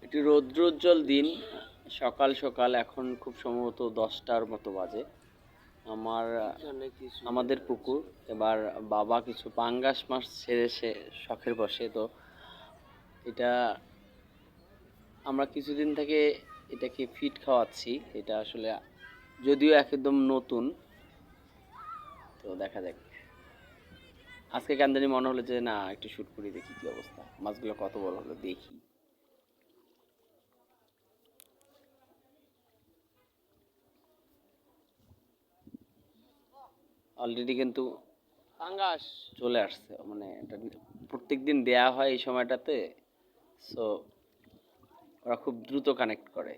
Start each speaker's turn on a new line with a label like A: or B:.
A: একটি রৌদ্রোজ্জ্বল দিন, সকাল সকাল, এখন খুব সম্ভবত 10টার মতো বাজে। আমাদের পুকুর এবার বাবা কিছু পাঙ্গাস মাছ ছেড়েছে শখের বশে। তো এটা আমরা কিছুদিন থেকে এটাকে ফিড খাওয়াচ্ছি। এটা আসলে যদিও একদম নতুন, তো দেখা যাক। আজকে কেন জানি মনে হলো যে না, একটু শুট করি, দেখি কি অবস্থা, মাছগুলো কত বড় হলো দেখি। অলরেডি কিন্তু পাঙ্গাস চলে আসছে, মানে এটা প্রত্যেকদিন দেয়া হয় এই সময়টাতে। সো ওরা খুব দ্রুত কানেক্ট করে।